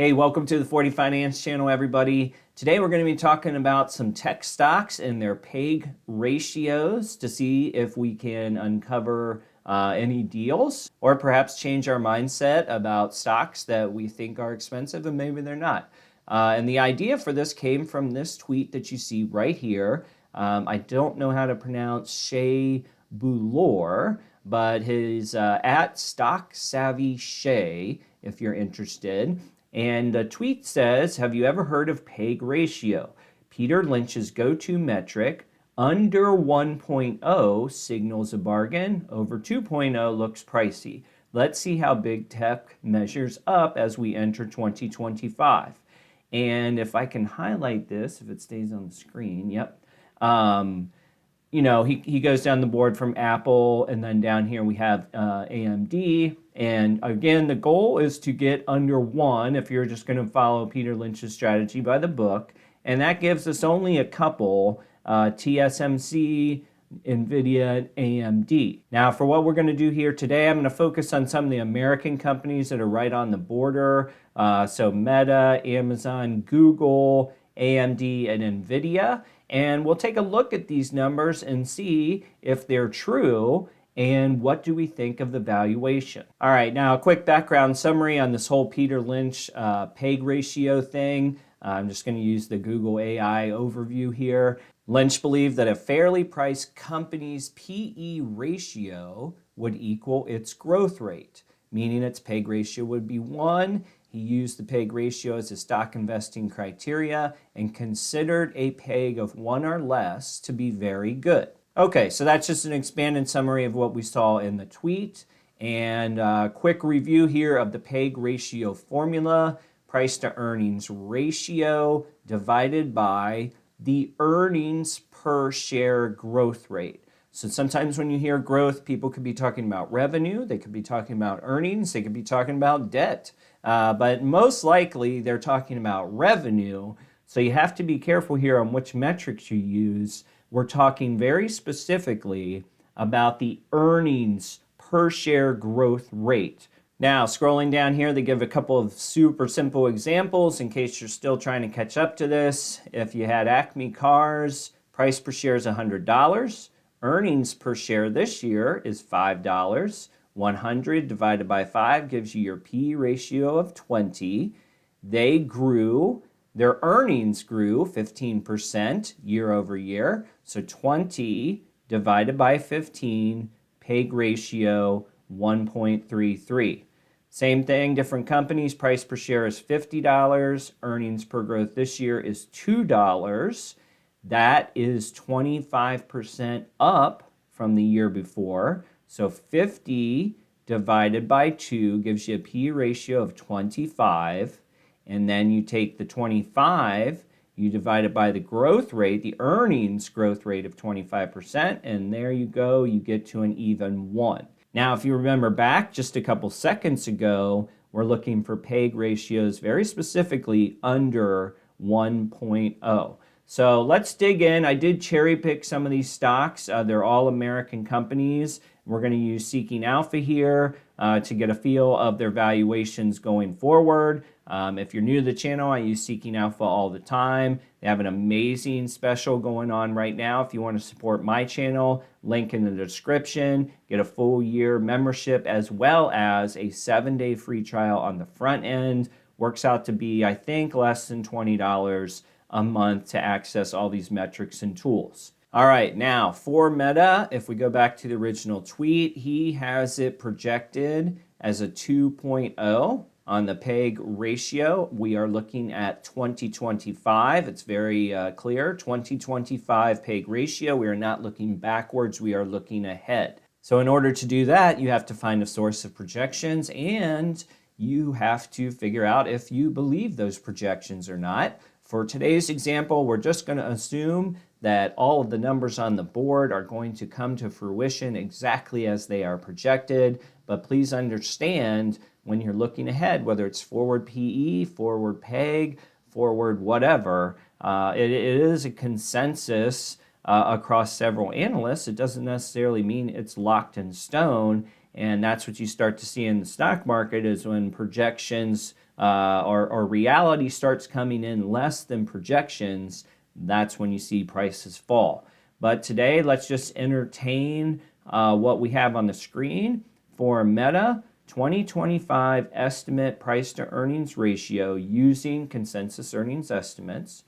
Hey, welcome to the 40 Finance channel, everybody. Today we're going to be talking about some tech stocks and their PEG ratios to see if we can uncover any deals or perhaps change our mindset about stocks that we think are expensive and maybe they're not. And the idea for this came from this tweet that you see right here. I don't know how to pronounce Shay Boulor, but his at Stock Savvy Shay, if you're interested. And the tweet says, have you ever heard of PEG ratio? Peter Lynch's go-to metric. Under 1.0 signals a bargain. Over 2.0 looks pricey. Let's see how big tech measures up as we enter 2025. And if I can highlight this, if it stays on the screen, yep. You know, he goes down the board from Apple, and then down here we have AMD. And again, the goal is to get under 1 if you're just going to follow Peter Lynch's strategy by the book. And that gives us only a couple, TSMC, NVIDIA, and AMD. Now, for what we're going to do here today, I'm going to focus on some of the American companies that are right on the border. So Meta, Amazon, Google, AMD, and NVIDIA. And we'll take a look at these numbers and see if they're true and what do we think of the valuation. All right, now a quick background summary on this whole Peter Lynch PEG ratio thing. I'm just going to use the Google AI overview here. Lynch believed that a fairly priced company's PE ratio would equal its growth rate, meaning its PEG ratio would be 1. He used the PEG ratio as a stock investing criteria and considered a PEG of 1 or less to be very good. Okay, so that's just an expanded summary of what we saw in the tweet. And a quick review here of the PEG ratio formula. Price to earnings ratio divided by the earnings per share growth rate. So sometimes when you hear growth, people could be talking about revenue, they could be talking about earnings, they could be talking about debt. But most likely they're talking about revenue. So you have to be careful here on which metrics you use. We're talking very specifically about the earnings per share growth rate. Now, scrolling down here, they give a couple of super simple examples in case you're still trying to catch up to this. If you had Acme Cars, price per share is $100. Earnings per share this year is $5. 100 divided by 5 gives you your P ratio of 20. Their earnings grew 15% year over year. So 20 divided by 15, PEG ratio 1.33. Same thing, different companies, price per share is $50. Earnings per growth this year is $2. That is 25% up from the year before. So 50 divided by 2 gives you a P ratio of 25. And then you take the 25, you divide it by the growth rate, the earnings growth rate of 25%, and there you go, you get to an even 1. Now, if you remember back just a couple seconds ago, we're looking for PEG ratios very specifically under 1.0. So let's dig in. I did cherry pick some of these stocks. They're all American companies. We're going to use Seeking Alpha here to get a feel of their valuations going forward. If you're new to the channel, I use Seeking Alpha all the time. They have an amazing special going on right now. If you want to support my channel, link in the description. Get a full year membership as well as a 7-day free trial on the front end. Works out to be, I think, less than $20 a month to access all these metrics and tools. All right, now for Meta, if we go back to the original tweet, he has it projected as a 2.0 on the PEG ratio. We are looking at 2025. It's very clear, 2025 PEG ratio. We are not looking backwards, we are looking ahead. So in order to do that, you have to find a source of projections and you have to figure out if you believe those projections or not. For today's example, we're just going to assume that all of the numbers on the board are going to come to fruition exactly as they are projected. But please understand when you're looking ahead, whether it's forward PE, forward PEG, forward whatever, it is a consensus across several analysts. It doesn't necessarily mean it's locked in stone. And that's what you start to see in the stock market is when projections or reality starts coming in less than projections, that's when you see prices fall. But today, let's just entertain what we have on the screen for Meta 2025 estimate price to earnings ratio using consensus earnings estimates,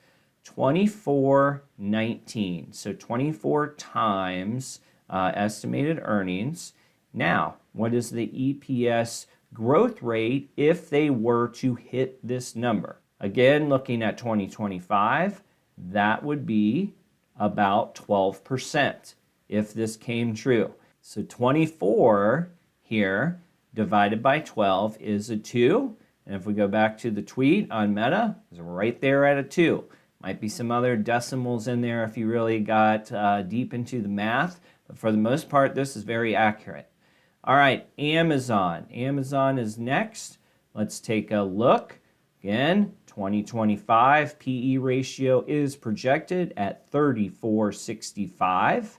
24.19. So 24 times estimated earnings. Now, what is the EPS growth rate if they were to hit this number? Again, looking at 2025, that would be about 12% if this came true. So 24 here divided by 12 is a 2. And if we go back to the tweet on Meta, it's right there at a 2. Might be some other decimals in there if you really got deep into the math. But for the most part, this is very accurate. All right, Amazon. Amazon is next. Let's take a look. Again, 2025 PE ratio is projected at 34.65.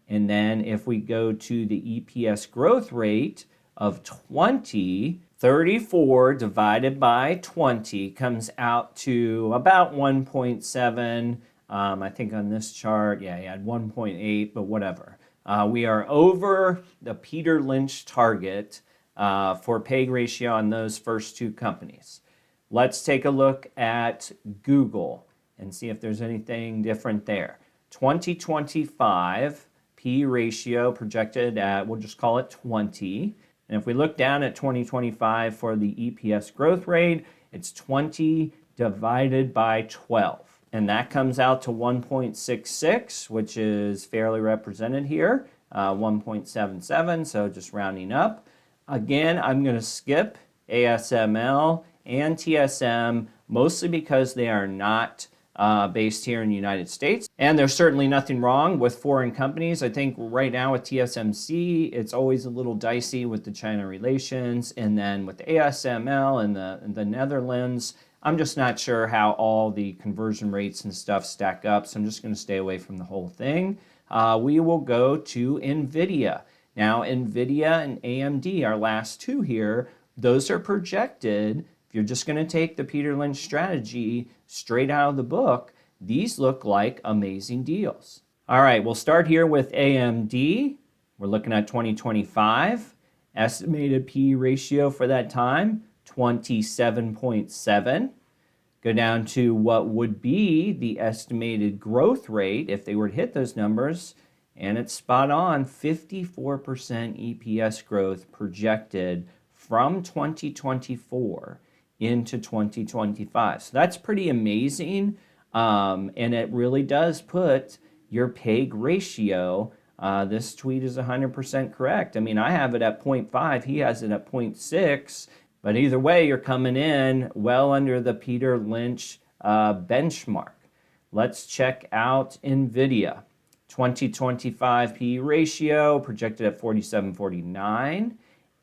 And then if we go to the EPS growth rate of 20, 34 divided by 20 comes out to about 1.7. I think on this chart, yeah, you had 1.8, but whatever. We are over the Peter Lynch target for PEG ratio on those first two companies. Let's take a look at Google and see if there's anything different there. 2025 P ratio projected at, we'll just call it 20. And if we look down at 2025 for the EPS growth rate, it's 20 divided by 12. And that comes out to 1.66, which is fairly represented here, 1.77, so just rounding up. Again, I'm going to skip ASML and TSM, mostly because they are not based here in the United States. And there's certainly nothing wrong with foreign companies. I think right now with TSMC, it's always a little dicey with the China relations. And then with ASML and the Netherlands, I'm just not sure how all the conversion rates and stuff stack up. So I'm just going to stay away from the whole thing. We will go to NVIDIA. Now, NVIDIA and AMD, our last two here, those are projected. If you're just going to take the Peter Lynch strategy straight out of the book, these look like amazing deals. All right, we'll start here with AMD. We're looking at 2025. Estimated PE ratio for that time, 27.7. Go down to what would be the estimated growth rate if they were to hit those numbers, and it's spot on, 54% EPS growth projected from 2024 into 2025. So that's pretty amazing, and it really does put your PEG ratio, this tweet is 100% correct. I mean, I have it at 0.5, he has it at 0.6, but either way, you're coming in well under the Peter Lynch benchmark. Let's check out NVIDIA. 2025 PE ratio projected at 47.49.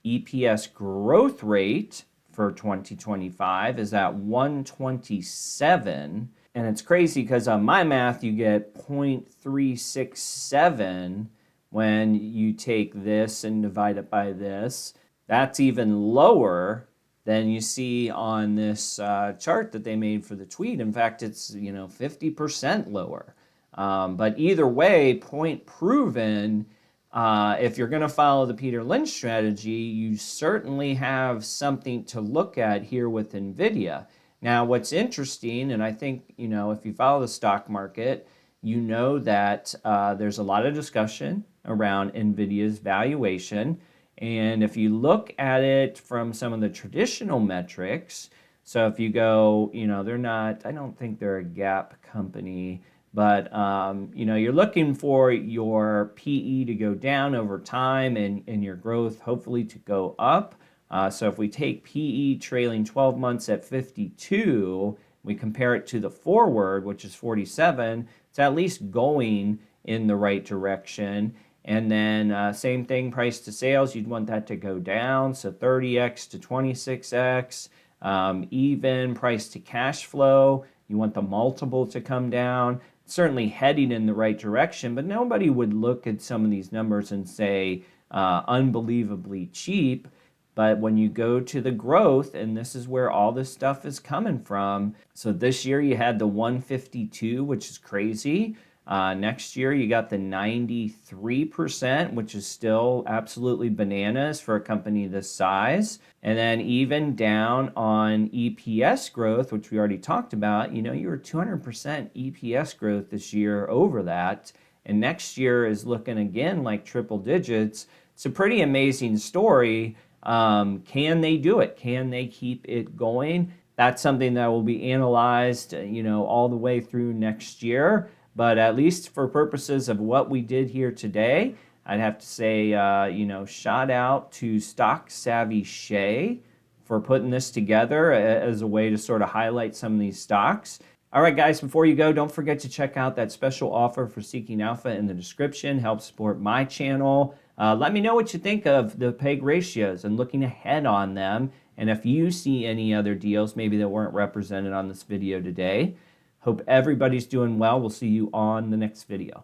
EPS growth rate for 2025 is at 127. And it's crazy because on my math, you get 0.367 when you take this and divide it by this. That's even lower than you see on this chart that they made for the tweet. In fact, it's 50% lower. But either way, point proven. If you're going to follow the Peter Lynch strategy, you certainly have something to look at here with NVIDIA. Now, what's interesting, and I think, if you follow the stock market, you know that there's a lot of discussion around NVIDIA's valuation. And if you look at it from some of the traditional metrics, so if you go, they're not, I don't think they're a gap company, but, you're looking for your PE to go down over time and your growth hopefully to go up. So if we take PE trailing 12 months at 52, we compare it to the forward, which is 47, it's at least going in the right direction. And then same thing, price to sales, you'd want that to go down. So 30x to 26x. Even price to cash flow, you want the multiple to come down. Certainly heading in the right direction, but nobody would look at some of these numbers and say unbelievably cheap. But when you go to the growth, and this is where all this stuff is coming from. So this year you had the 152, which is crazy. Next year you got the 93%, which is still absolutely bananas for a company this size. And then even down on EPS growth, which we already talked about, you were 200% EPS growth this year over that. And next year is looking again like triple digits. It's a pretty amazing story. Can they do it? Can they keep it going? That's something that will be analyzed, all the way through next year. But at least for purposes of what we did here today, I'd have to say, shout out to Stock Savvy Shay for putting this together as a way to sort of highlight some of these stocks. All right, guys, before you go, don't forget to check out that special offer for Seeking Alpha in the description. Help support my channel. Let me know what you think of the PEG ratios and looking ahead on them. And if you see any other deals maybe that weren't represented on this video today. Hope everybody's doing well. We'll see you on the next video.